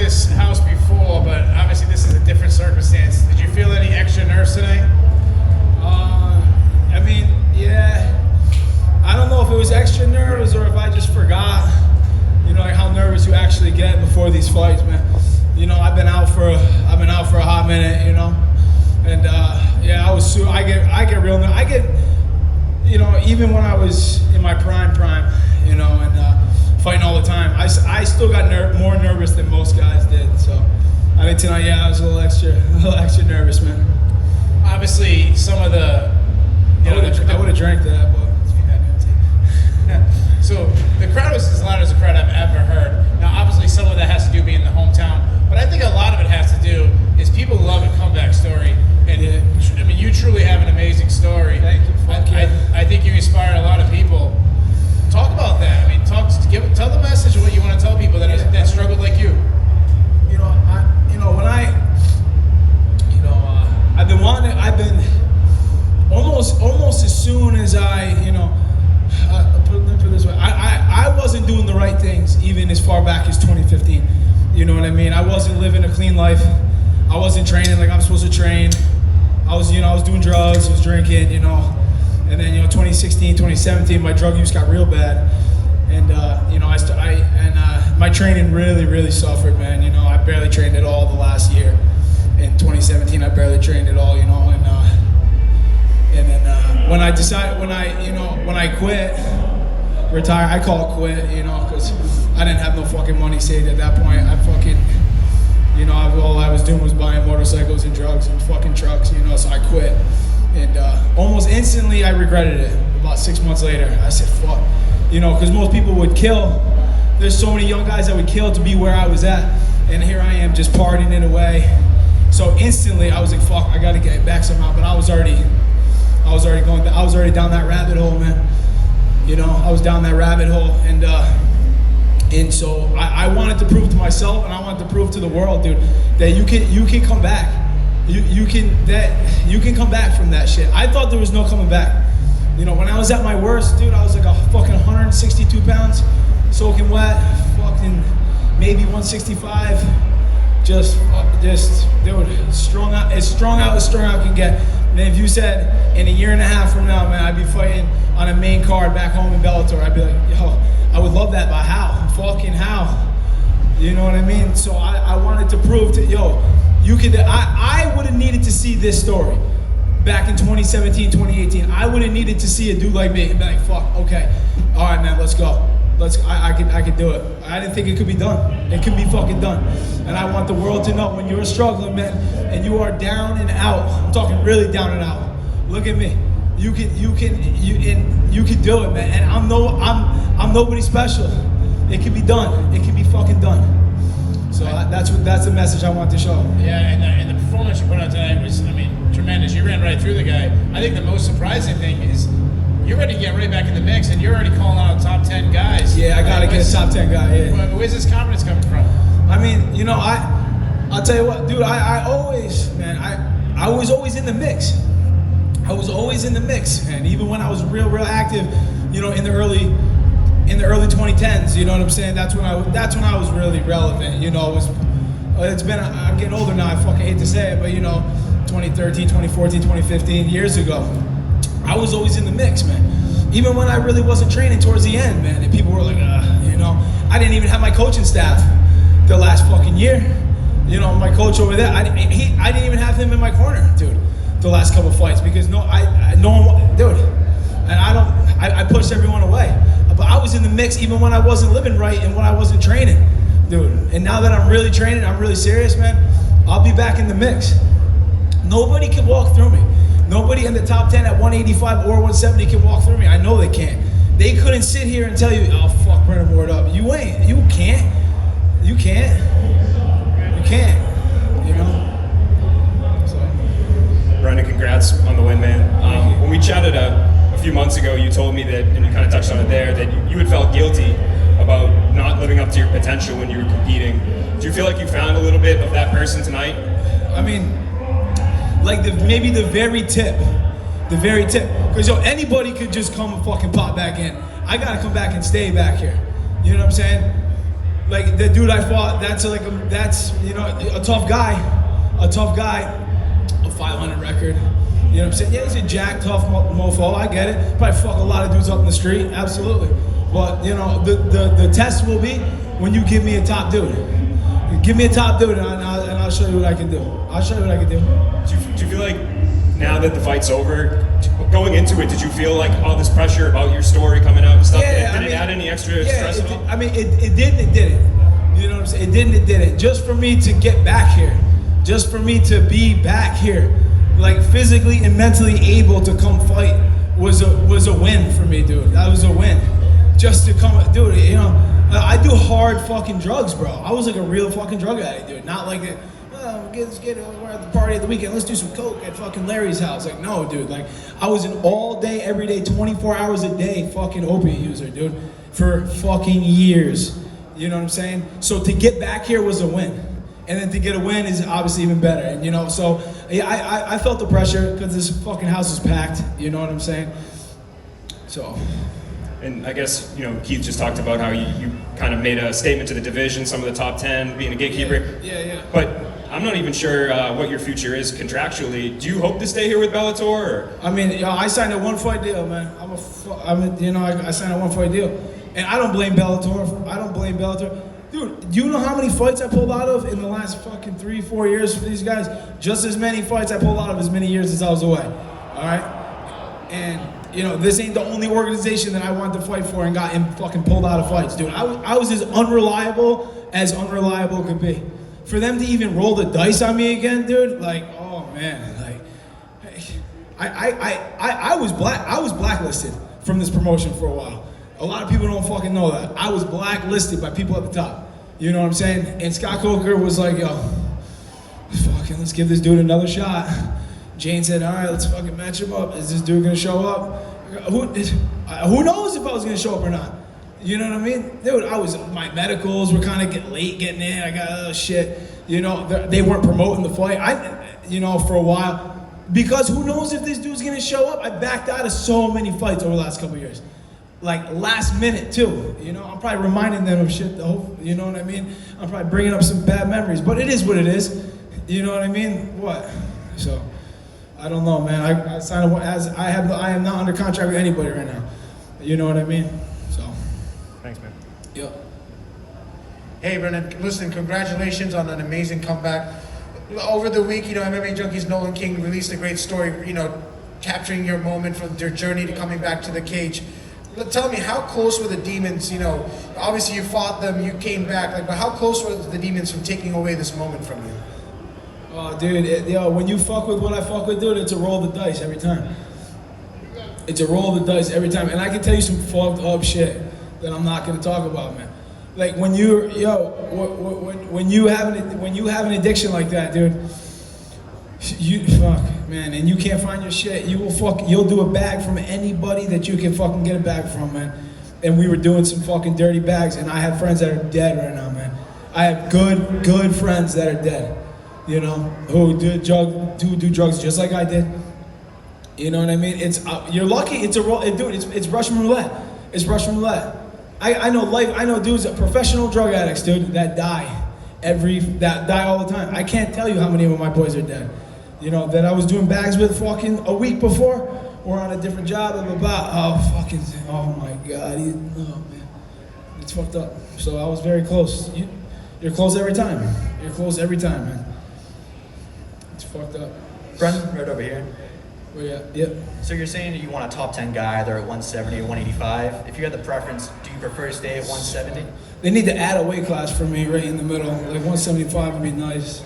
this house before, but obviously this is a different circumstance. Did you feel any extra nerves today? I mean, yeah. I don't know if it was extra nerves or if I just forgot, like how nervous you actually get before these fights, man. I've been out for a hot minute, and yeah, I get real nervous. I get, even when I was in my prime, and fighting all the time, I still got more nervous than most guys did. So I think tonight, yeah, I was a little extra nervous, man. Obviously, some of the, I would have drank that, but. So the crowd was as loud as a crowd I've ever heard. Now, obviously, some of that has to do being in the hometown, but I think a lot of it has to do is people love a comeback story, and I mean, you truly have an amazing story. Thank you. I think you inspire a lot of people. Talk about that. I mean, tell the message of what you want to tell people that struggled like you. I've been almost as soon as put it this way, I wasn't doing the right things even as far back as 2015. You know what I mean? I wasn't living a clean life. I wasn't training like I'm supposed to train. I was doing drugs, I was drinking, and then 2016, 2017, my drug use got real bad, and my training really suffered, man. I barely trained at all the last year. In 2017, I barely trained at all, and then when I quit, retire, I call it quit, because I didn't have no fucking money saved at that point. All I was doing was buying motorcycles and drugs and fucking trucks, so I quit. And almost instantly, I regretted it. About 6 months later, I said, fuck, because most people would kill. There's so many young guys that would kill to be where I was at, and here I am just partying it away. So instantly, I was like, fuck, I gotta get it back somehow. But I was already down that rabbit hole, man. I was down that rabbit hole, and so I wanted to prove to myself, and I wanted to prove to the world, dude, that you can come back. You can come back from that shit. I thought there was no coming back. When I was at my worst, dude, I was like a fucking 162 pounds, soaking wet, fucking maybe 165. Just dude, strung out as strung out can get. And if you said in a year and a half from now, man, I'd be fighting on a main card back home in Bellator, I'd be like, yo, I would love that, but how? Fucking how? You know what I mean? So I wanted to prove to, you could, I would have needed to see this story back in 2017, 2018. I would have needed to see a dude like me and be like, fuck, okay, all right, man, let's go. I could do it. I didn't think it could be done. It could be fucking done. And I want the world to know when you're struggling, man, and you are down and out. I'm talking really down and out. Look at me. You can do it, man. And I'm nobody special. It can be done. It can be fucking done. So that's the message I want to show. Yeah, and the performance you put on tonight was, tremendous. You ran right through the guy. I think the most surprising thing is you're ready to get right back in the mix, and you're already calling out top 10 guys. Yeah, I gotta get a top 10 guy. Yeah. Where's this confidence coming from? I'll tell you what, dude. I was always in the mix. I was always in the mix, and even when I was real active, in the early 2010s, you know what I'm saying? That's when I was really relevant. I'm getting older now. I fucking hate to say it, but 2013, 2014, 2015 years ago, I was always in the mix, man. Even when I really wasn't training towards the end, man, and people were like, I didn't even have my coaching staff the last fucking year. My coach over there, I didn't even have him in my corner, dude, the last couple fights, because no one, dude, and I pushed everyone away. But I was in the mix even when I wasn't living right and when I wasn't training, dude. And now that I'm really training, I'm really serious, man, I'll be back in the mix. Nobody can walk through me. Nobody in the top 10 at 185 or 170 can walk through me. I know they can't. They couldn't sit here and tell you, oh, fuck Brennan Ward up. You can't. So. Brennan, congrats on the win, man. When we chatted a few months ago, you told me that, and you kind of touched on it there, that you had felt guilty about not living up to your potential when you were competing. Do you feel like you found a little bit of that person tonight? Like maybe the very tip, because anybody could just come and fucking pop back in. I gotta come back and stay back here. You know what I'm saying? Like the dude I fought, that's you know a tough guy, a 500 record. You know what I'm saying? Yeah, he's a jack, tough mofo. I get it. Probably fuck a lot of dudes up in the street, absolutely. But you know, the test will be when you give me a top dude. Give me a top dude, and I'll show you what I can do. I'll show you what I can do. Do you feel like now that the fight's over, going into it, did you feel like all this pressure about your story coming out and stuff? Yeah, did it add any extra stress at all? I mean, it did and it didn't. You know what I'm saying? It did and it didn't. Just for me to get back here, just for me to be back here, like physically and mentally able to come fight was a win for me, dude. That was a win. Just to come, dude, you know, I do hard fucking drugs, bro. I was like a real fucking drug addict, dude. Not like a, we're at the party at the weekend, let's do some coke at fucking Larry's house. Like, no, dude. Like, I was an all day, every day, 24 hours a day fucking opiate user, dude, for fucking years. You know what I'm saying? So to get back here was a win. And then to get a win is obviously even better. And, you know, so yeah, I felt the pressure because this fucking house is packed. You know what I'm saying? So. And I guess, you know, Keith just talked about how you kind of made a statement to the division, some of the top 10, being a gatekeeper. Yeah. But I'm not even sure what your future is contractually. Do you hope to stay here with Bellator? Or? I mean, yo, I signed a one-fight deal, man. I signed a one-fight deal. And I don't blame Bellator. Dude, do you know how many fights I pulled out of in the last fucking 3-4 years for these guys? Just as many fights I pulled out of as many years as I was away. All right? And, you know, this ain't the only organization that I wanted to fight for and got fucking pulled out of fights, dude. I was as unreliable could be. For them to even roll the dice on me again, dude, like, oh man, like, I was blacklisted from this promotion for a while. A lot of people don't fucking know that. I was blacklisted by people at the top. You know what I'm saying? And Scott Coker was like, yo, fucking let's give this dude another shot. Jane said, all right, let's fucking match him up. Is this dude gonna show up? Who knows if I was gonna show up or not? You know what I mean? Dude, my medicals were kind of getting in. I got shit. You know, they weren't promoting the fight. For a while. Because who knows if this dude's gonna show up? I backed out of so many fights over the last couple of years. Like last minute too, you know. I'm probably reminding them of shit though. You know what I mean? I'm probably bringing up some bad memories, but it is what it is. You know what I mean? What? So, I don't know, man. I signed I am not under contract with anybody right now. You know what I mean? So. Thanks, man. Yep. Hey, Brennan, listen, congratulations on an amazing comeback. Over the week, you know, MMA Junkies Nolan King released a great story, you know, capturing your moment from your journey to coming back to the cage. But tell me, how close were the demons, you know, obviously you fought them, you came back, like, but how close were the demons from taking away this moment from you? Oh, dude, when you fuck with what I fuck with, dude, it's a roll of the dice every time. It's a roll of the dice every time. And I can tell you some fucked up shit that I'm not gonna talk about, man. Like when you have an addiction like that, dude, man, and you can't find your shit, you'll do a bag from anybody that you can fucking get a bag from, man. And we were doing some fucking dirty bags, and I have friends that are dead right now, man. I have good friends that are dead, you know, who do drugs just like I did. You know what I mean? It's you're lucky. It's It's Russian roulette. It's Russian roulette. I know dudes, professional drug addicts, dude, that die all the time. I can't tell you how many of my boys are dead. You know, that I was doing bags with fucking a week before, or on a different job, blah, blah, blah. Oh my God, oh man, it's fucked up. So I was very close. You're close every time. You're close every time, man. It's fucked up. Brennan, right over here. Where you at? Yep. So you're saying that you want a top 10 guy either at 170 or 185. If you had the preference, do you prefer to stay at 170? They need to add a weight class for me right in the middle. Like 175 would be nice.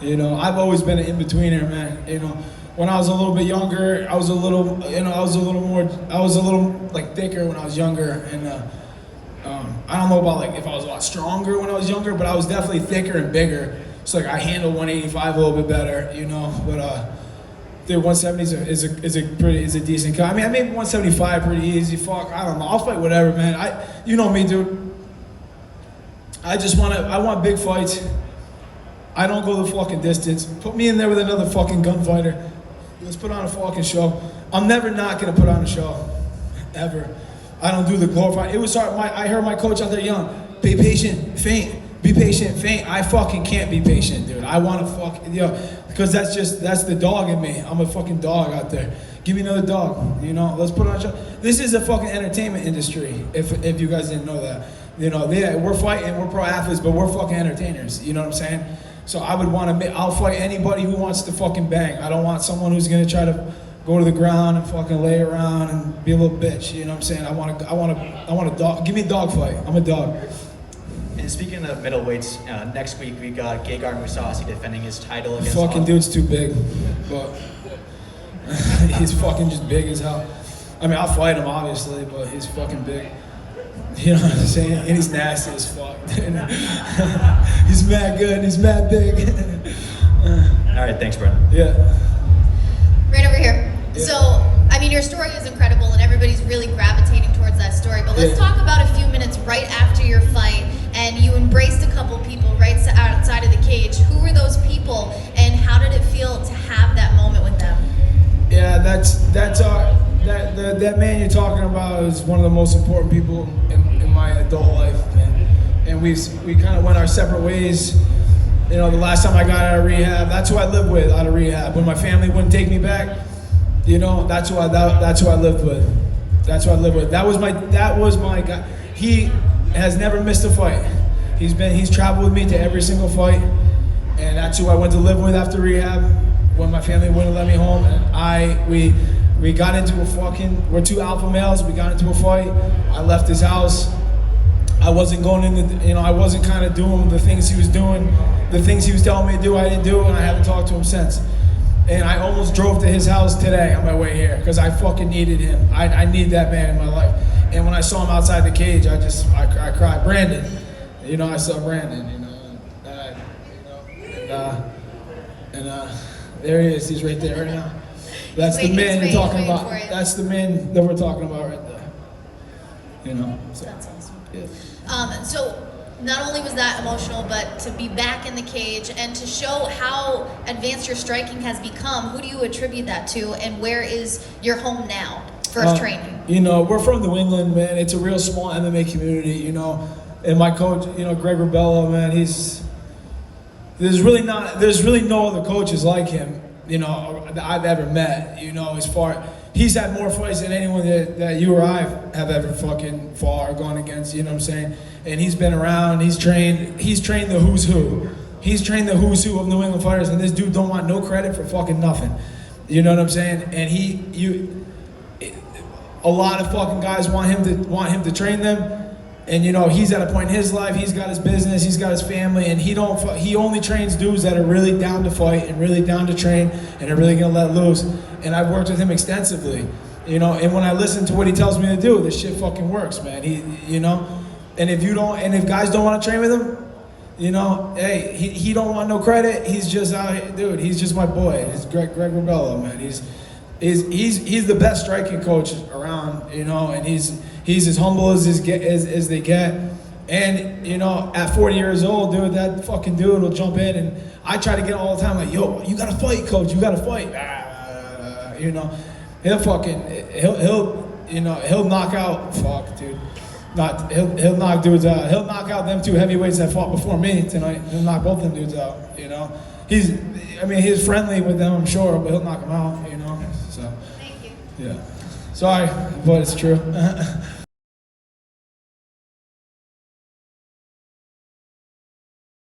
You know, I've always been an in-betweener, man. You know, when I was a little bit younger, I was a little like thicker when I was younger. And I don't know about like if I was a lot stronger when I was younger, but I was definitely thicker and bigger. So like I handle 185 a little bit better, you know. But dude, 170 is a decent cut. I mean, I made 175 pretty easy. Fuck, I don't know. I'll fight whatever, man. You know me, dude. I want big fights. I don't go the fucking distance. Put me in there with another fucking gunfighter. Let's put on a fucking show. I'm never not gonna put on a show, ever. I don't do the glorified. It was hard. I heard my coach out there yelling, be patient, faint. Be patient, faint. I fucking can't be patient, dude. I want to because that's the dog in me. I'm a fucking dog out there. Give me another dog, you know. Let's put on a show. This is a fucking entertainment industry. If you guys didn't know that, you know, we're fighting, we're pro athletes, but we're fucking entertainers. You know what I'm saying? So I would want to. I'll fight anybody who wants to fucking bang. I don't want someone who's gonna try to go to the ground and fucking lay around and be a little bitch. You know what I'm saying? I want a dog. Give me a dog fight. I'm a dog. And speaking of middleweights, next week we got Gegard Mousasi defending his title against. Fucking dude's too big, but he's fucking just big as hell. I mean, I'll fight him obviously, but he's fucking big. You know what I'm saying? And he's nasty as fuck. He's mad good. And he's mad big. All right, thanks, Brennan. Yeah. Right over here. Yeah. So, I mean, your story is incredible, and everybody's really gravitating towards that story. But let's talk about a few minutes right after your fight, and you embraced a couple people right outside of the cage. Who were those people, and how did it feel to have that moment with them? Yeah, that man you're talking about is one of the most important people in my adult life, man. And we kind of went our separate ways. You know, the last time I got out of rehab, that's who I lived with out of rehab. When my family wouldn't take me back, you know, that's who I lived with. That's who I lived with. That was my guy. He has never missed a fight. He's traveled with me to every single fight, and that's who I went to live with after rehab. When my family wouldn't let me home, and we got into we're two alpha males. We got into a fight. I left his house. I wasn't going I wasn't kind of doing the things he was doing, the things he was telling me to do. I didn't do, and I haven't talked to him since. And I almost drove to his house today on my way here because I fucking needed him. I need that man in my life. And when I saw him outside the cage, I cried. Brandon, you know, I saw Brandon, you know, and there he is. He's right there right now. That's the man you're talking about. That's the man that we're talking about right there. You know. So, That's awesome. yeah. So not only was that emotional, but to be back in the cage and to show how advanced your striking has become, who do you attribute that to, and where is your home now? First training. You know, we're from New England, man. It's a real small MMA community, you know. And my coach, you know, Greg Rubello, man, there's really no other coaches like him, you know, that I've ever met, you know, he's had more fights than anyone that you or I have ever fucking fought or gone against, you know what I'm saying? And he's been around, he's trained the who's who. He's trained the who's who of New England fighters, and this dude don't want no credit for fucking nothing. You know what I'm saying? And a lot of fucking guys want him to train them. And you know, he's at a point in his life, he's got his business, he's got his family, and he only trains dudes that are really down to fight and really down to train and are really gonna let loose. And I've worked with him extensively, you know, and when I listen to what he tells me to do, this shit fucking works, man. You know, and if guys don't want to train with him, you know, hey, he don't want no credit. He's just out here, dude. He's just my boy. He's Greg Rubello, man. He's the best striking coach around, you know, and he's as humble as they get. And, you know, at 40 years old, dude, that fucking dude will jump in, and I try to get all the time, like, yo, you gotta fight, coach, you gotta fight. You know, he'll knock out, fuck, dude. He'll knock dudes out. He'll knock out them two heavyweights that fought before me tonight. He'll knock both them dudes out, you know. He's friendly with them, I'm sure, but he'll knock them out, you know. So, Thank you. yeah. Sorry, but it's true.